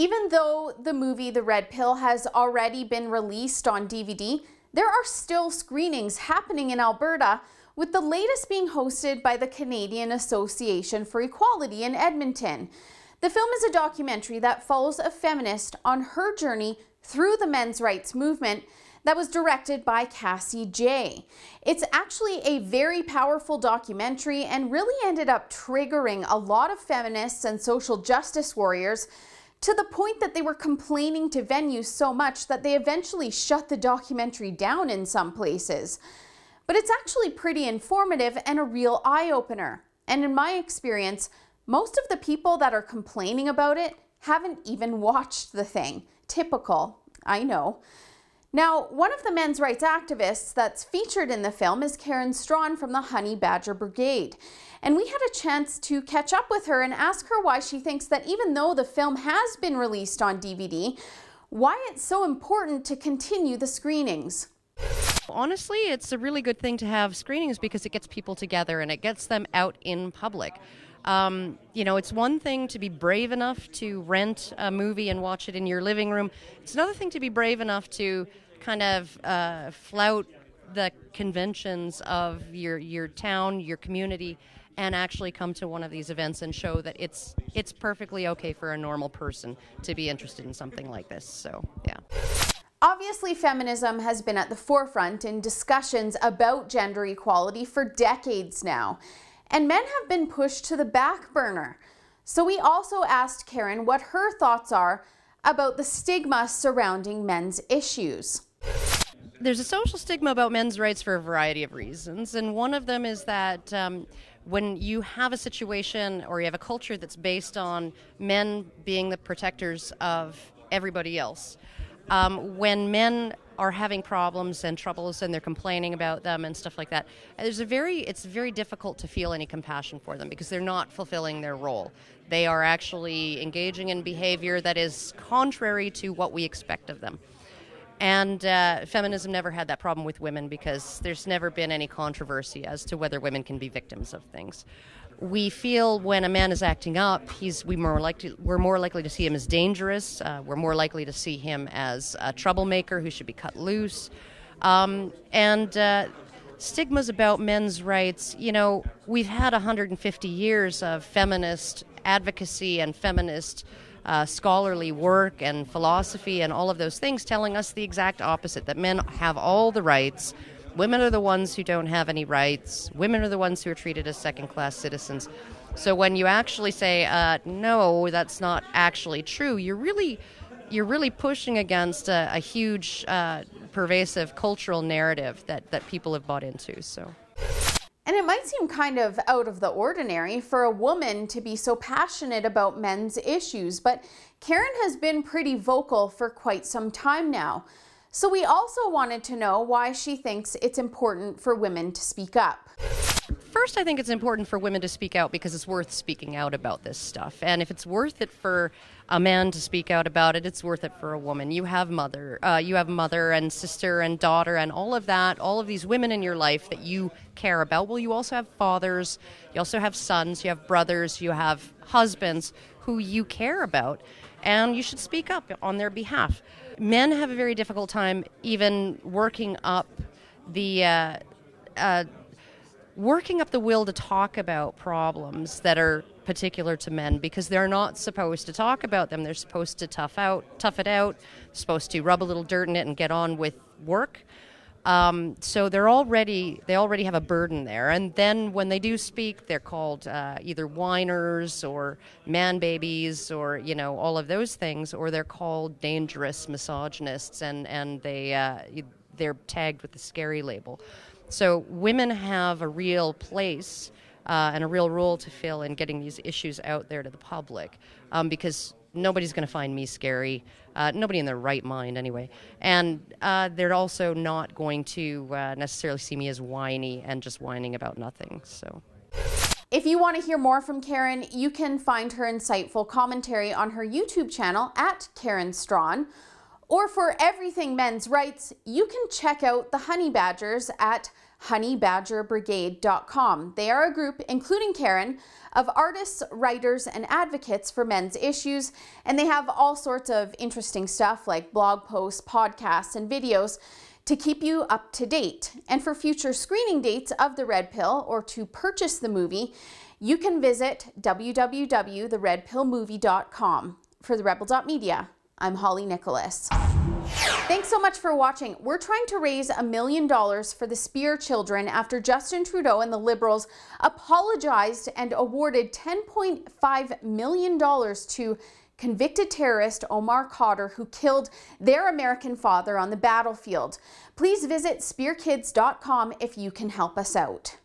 Even though the movie The Red Pill has already been released on DVD, there are still screenings happening in Alberta, with the latest being hosted by the Canadian Association for Equality in Edmonton. The film is a documentary that follows a feminist on her journey through the men's rights movement that was directed by Cassie J. It's actually a very powerful documentary and really ended up triggering a lot of feminists and social justice warriors to the point that they were complaining to venues so much that they eventually shut the documentary down in some places. But it's actually pretty informative and a real eye-opener. And in my experience, most of the people that are complaining about it haven't even watched the thing. Typical, I know. Now, one of the men's rights activists that's featured in the film is Karen Strawn from the Honey Badger Brigade. And we had a chance to catch up with her and ask her why she thinks that even though the film has been released on DVD, why it's so important to continue the screenings. Honestly, it's a really good thing to have screenings because it gets people together and it gets them out in public. You know, it's one thing to be brave enough to rent a movie and watch it in your living room. It's another thing to be brave enough to kind of flout the conventions of your town, your community, and actually come to one of these events and show that it's perfectly okay for a normal person to be interested in something like this. So, yeah. Obviously, feminism has been at the forefront in discussions about gender equality for decades now, and men have been pushed to the back burner. So we also asked Karen what her thoughts are about the stigma surrounding men's issues. There's a social stigma about men's rights for a variety of reasons, and one of them is that when you have a situation or you have a culture that's based on men being the protectors of everybody else, when men are having problems and troubles and they're complaining about them and stuff like that, it's very difficult to feel any compassion for them because they're not fulfilling their role. They are actually engaging in behavior that is contrary to what we expect of them. And feminism never had that problem with women because there's never been any controversy as to whether women can be victims of things. We feel when a man is acting up, we're more likely to see him as dangerous. We're more likely to see him as a troublemaker who should be cut loose. Stigmas about men's rights, you know, we've had 150 years of feminist advocacy and feminist scholarly work and philosophy and all of those things telling us the exact opposite, that men have all the rights. Women are the ones who don't have any rights. Women are the ones who are treated as second-class citizens. So when you actually say, no, that's not actually true, you're really pushing against a huge, pervasive cultural narrative that people have bought into. So. And it might seem kind of out of the ordinary for a woman to be so passionate about men's issues, but Karen has been pretty vocal for quite some time now. So we also wanted to know why she thinks it's important for women to speak up. First, I think it's important for women to speak out because it's worth speaking out about this stuff. And if it's worth it for a man to speak out about it, it's worth it for a woman. You have mother and sister and daughter and all of that, all of these women in your life that you care about. Well, you also have fathers, you also have sons, you have brothers, you have husbands who you care about, and you should speak up on their behalf. Men have a very difficult time even working up the will to talk about problems that are particular to men because they're not supposed to talk about them. They're supposed to tough it out, supposed to rub a little dirt in it and get on with work. So they already have a burden there. And then when they do speak, they're called either whiners or man babies or, you know, all of those things, or they're called dangerous misogynists and they're tagged with the scary label. So women have a real place and a real role to fill in getting these issues out there to the public because nobody's going to find me scary, nobody in their right mind anyway, and they're also not going to necessarily see me as whiny and just whining about nothing. So. If you want to hear more from Karen, you can find her insightful commentary on her YouTube channel at Karen Strawn. Or for everything men's rights, you can check out the Honey Badgers at honeybadgerbrigade.com. They are a group, including Karen, of artists, writers, and advocates for men's issues, and they have all sorts of interesting stuff like blog posts, podcasts, and videos to keep you up to date. And for future screening dates of The Red Pill or to purchase the movie, you can visit www.theredpillmovie.com. For therebel.media, I'm Holly Nicholas. Thanks so much for watching. We're trying to raise $1 million for the Spear children after Justin Trudeau and the Liberals apologized and awarded $10.5 million to convicted terrorist Omar Khadr, who killed their American father on the battlefield. Please visit spearkids.com if you can help us out.